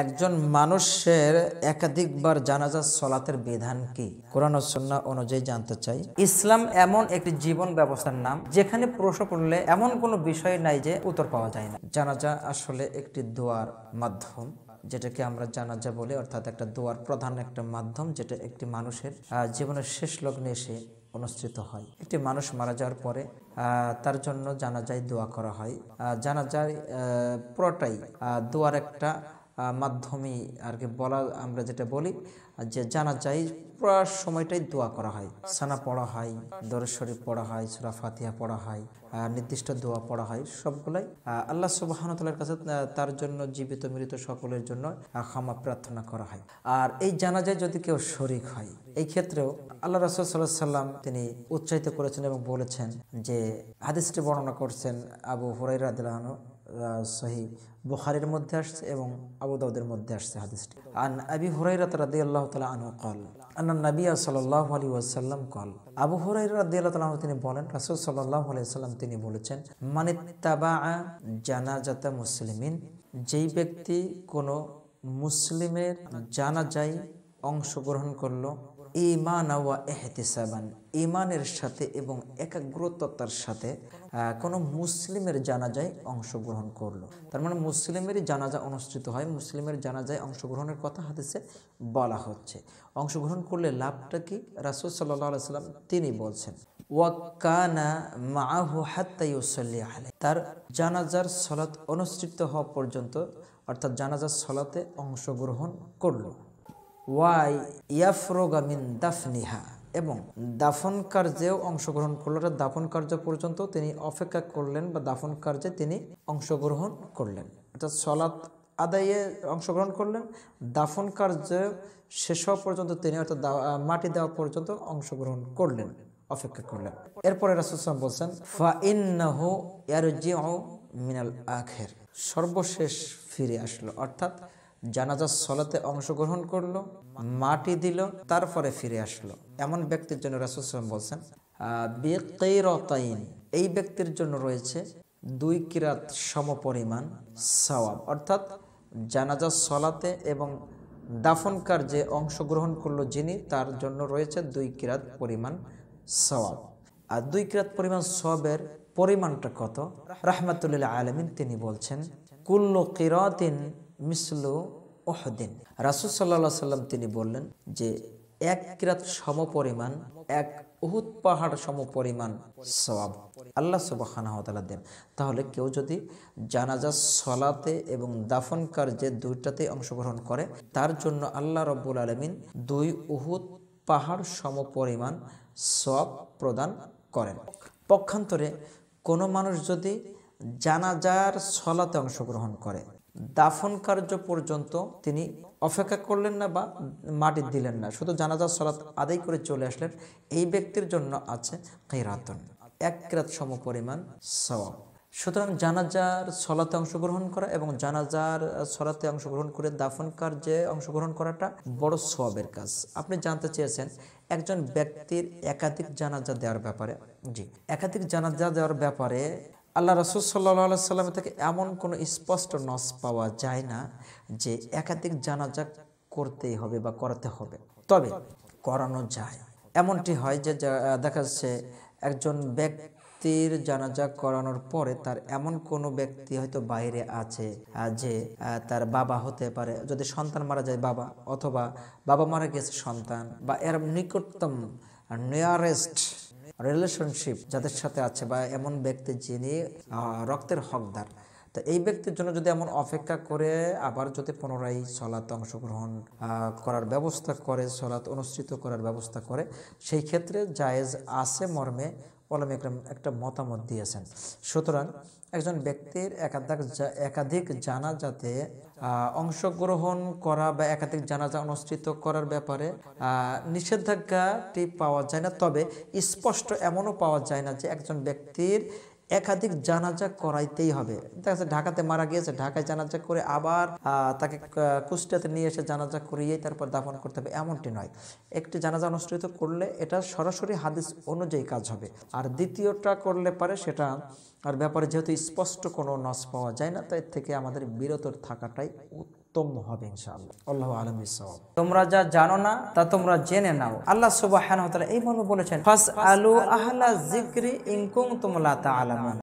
একজন মানুষের একাধিকবার জানাজা সালাতের বিধান কি কোরআন ও সুন্নাহ অনুযায়ী জানতে চাই। ইসলাম এমন একটি জীবন ব্যবস্থার নাম যেখানে প্রশ্ন করলে এমন কোনো বিষয় নাই যে উত্তর পাওয়া যায় না। জানাজা আসলে একটি দোয়ার মাধ্যম, যেটাকে আমরা জানাজা বলি, অর্থাৎ একটা দোয়ার প্রধান একটা মাধ্যম, যেটা একটি মানুষের জীবনের শেষ লগ্নে এসে অনুষ্ঠিত হয়। একটি মানুষ মারা যাওয়ার পরে তার জন্য জানাজায় দোয়া করা হয়। জানাজায় পুরোটাই দোয়ার একটা মাধ্যমেই আর কি বলা, আমরা যেটা বলি যে জানাজায় পুরো সময়টাই দোয়া করা হয়। সানা পড়া হয়, দরুদ শরীফ পড়া হয়, সূরা ফাতিহা পড়া হয়, নির্দিষ্ট দোয়া পড়া হয়। সবগুলাই আল্লাহ সুবহানাহু ওয়া তাআলার কাছে তার জন্য জীবিত মৃত সকলের জন্য ক্ষমা প্রার্থনা করা হয়। আর এই জানাজায় যদি কেউ শরীক হয়, এই ক্ষেত্রেও আল্লাহ রাসূল সাল্লাল্লাহু আলাইহি ওয়াসাল্লাম তিনি উৎসাহিত করেছেন এবং বলেছেন যে, হাদিসটি বর্ণনা করছেন আবু হুরায়রা রাদিয়াল্লাহু আনহু, সহিহ বুখারীর মধ্যে আসছে এবং আবু দাউদের মধ্যে আসছে হাদিসটি। আন আবি হুরায়রা রাদিয়াল্লাহু তাআলা আনহু قال আন্না নবী সাল্লাল্লাহু আলাইহি ওয়াসাল্লাম قال, আবু হুরায়রা রাদিয়াল্লাহু তাআলা আনহু তিনি বলেন, রাসূল সাল্লাল্লাহু আলাইহি ওয়াসাল্লাম তিনি বলেছেন, মানিত্তাবাআ জানাজাতা মুসলিমিন, যেই ব্যক্তি কোনো মুসলিমের জানাজায় অংশগ্রহণ করলো, ঈমানান ওয়া ইহতিসাবান, ঈমানের সাথে এবং একাগ্রতার সাথে কোনো মুসলিমের জানাজায় অংশগ্রহণ করলো। তার মানে মুসলিমেরই জানাজা অনুষ্ঠিত হয়, মুসলিমের জানাজায় অংশগ্রহণের কথা হাদিসে বলা হচ্ছে। অংশগ্রহণ করলে লাভটা কি? রাসূল সাল্লাল্লাহু আলাইহি ওয়াসাল্লাম তিনি বলছেন, ওয়া কানা মাআহু হাত্তা ইউসাল্লি আলাইহি, তার জানাজার সালাত অনুষ্ঠিত হওয়া পর্যন্ত, অর্থাৎ জানাজার সালাতে অংশগ্রহণ করলো। ওয়াই ইয়াফরুগা মিন দাফনিহা, এবং দাফন কার্যেও অংশগ্রহণ করল। দাফন কার্য পর্যন্ত তিনি অপেক্ষা করলেন বা দাফন কার্যে তিনি অংশগ্রহণ করলেন, অর্থাৎ সালাত আদায়ে অংশগ্রহণ করলেন, দাফন কার্য শেষ হওয়া পর্যন্ত তিনি, অর্থাৎ মাটি দেওয়া পর্যন্ত অংশগ্রহণ করলেন, অপেক্ষা করলেন। এরপরে রাসূল সাল্লাল্লাহু আলাইহি ওয়াসাল্লাম বলছেন, ফা ইন্নাহু ইয়ারজিউ মিনাল আখির, সর্বশেষ ফিরে আসলো, অর্থাৎ জানাজার সালাতে অংশগ্রহণ করলো, মাটি দিল, তারপরে ফিরে আসলো। এমন ব্যক্তির জন্য রাসূল সাল্লাল্লাহু আলাইহি ওয়াসাল্লাম বলছেন, বিকিরাতাইন, এই ব্যক্তির জন্য রয়েছে 2 কিরাত সমপরিমাণ সওয়াব, অর্থাৎ জানাজার সালাতে এবং দাফন কার্যে অংশগ্রহণ করলো যিনি, তার জন্য রয়েছে 2 কিরাত পরিমাণ সওয়াব। আর 2 কিরাত পরিমাণ সওয়াবের পরিমাণটা কত? রাহমাতুল লিল আলামিন তিনি বলছেন, কুল্লু কিরাতিন মিসলু উহুদিন, রাসূল সাল্লাল্লাহু আলাইহি ওয়াসাল্লাম তিনি বললেন যে 1 কিরাত সমপরিমাণ, 1 উহুদ পাহাড় সমপরিমাণ সওয়াব আল্লাহ সুবহানাহু ওয়া তাআলা দেন। তাহলে কেউ যদি জানাজার সালাতে এবং দাফন কার্যে দুইটাতে অংশগ্রহণ করে, তার জন্য আল্লাহ রাব্বুল আলামিন 2 উহুদ পাহাড় সমপরিমাণ সওয়াব প্রদান করেন। পক্ষান্তরে কোনো মানুষ যদি জানাজার সালাতে অংশগ্রহণ করে, দাফন কার্য পর্যন্ত তিনি অপেক্ষা করলেন না বা মাটি দিলেন না, শুধু জানাজার সালাত আদায় করে চলে আসলেন, এই ব্যক্তির জন্য আছে কিরাতুন, 1 কিরাত সমপরিমাণ সওয়াব। সুতরাং জানাজার সালাতে অংশগ্রহণ করা এবং জানাজার সালাতে অংশগ্রহণ করে দাফন কার্যে অংশগ্রহণ করাটা বড় সওয়াবের কাজ। আপনি জানতে চেয়েছেন একজন ব্যক্তির একাধিক জানাজা দেওয়ার ব্যাপারে। জি, একাধিক জানাজা দেওয়ার ব্যাপারে আল্লাহ রাসূল সাল্লাল্লাহু আলাইহি ওয়াসাল্লাম থেকে এমন কোনো স্পষ্ট নস পাওয়া যায় না যে একাধিক জানাজা করতেই হবে বা করাতে হবে, তবে করানো যায়। এমনটি হয় যে দেখা যাচ্ছে একজন ব্যক্তির জানাজা করানোর পরে তার এমন কোনো ব্যক্তি হয়তো বাইরে আছে যে তার বাবা হতে পারে, যদি সন্তান মারা যায় বাবা, অথবা বাবা মারা গেছে সন্তান, বা এর নিকটতম নিয়ারেস্ট রিলেশনশিপ যাদের সাথে আছে, বা এমন ব্যক্তি যিনি রক্তের হকদার, তো এই ব্যক্তির জন্য যদি এমন অপেক্ষা করে আবার যদি পুনরায় সালাতে অংশগ্রহণ করার ব্যবস্থা করে, সালাত অনুষ্ঠিত করার ব্যবস্থা করে, সেই ক্ষেত্রে জায়েজ আছে মর্মে উলামা ইকরাম একটা মতামত দিয়েছেন। সুতরাং একজন ব্যক্তির একাধিক জানাজাতে অংশগ্রহণ করা বা একাধিক জানাজা অনুষ্ঠিত করার ব্যাপারে নিষেধাজ্ঞাটি পাওয়া যায় না, তবে স্পষ্ট এমনও পাওয়া যায় না যে একজন ব্যক্তির একাধিক জানাজা করাইতেই হবে। দেখা যাচ্ছে ঢাকাতে মারা গিয়েছে, ঢাকায় জানাজা করে আবার তাকে কুষ্টিয়াতে নিয়ে এসে জানাজা করিয়েই তারপর দাফন করতে হবে, এমনটি নয়। একটি জানাজা অনুষ্ঠিত করলে এটা সরাসরি হাদিস অনুযায়ী কাজ হবে, আর দ্বিতীয়টা করলে পারে সেটা আর ব্যাপারে যেহেতু স্পষ্ট কোনো নস পাওয়া যায় না, তাই থেকে আমাদের বিরত থাকাটাই উত্তম হবে ইনশাআল্লাহ। আল্লাহু আ'লাম বিস-সাওয়াব। তোমরা যা জানো না তা তোমরা জেনে নাও। আল্লাহ সুবহানাহু ওয়া তাআলা এই মর্মে বলেছেন, ফাসআলু আহলা যিকরি ইন কুনতুম লা তা'লামুন।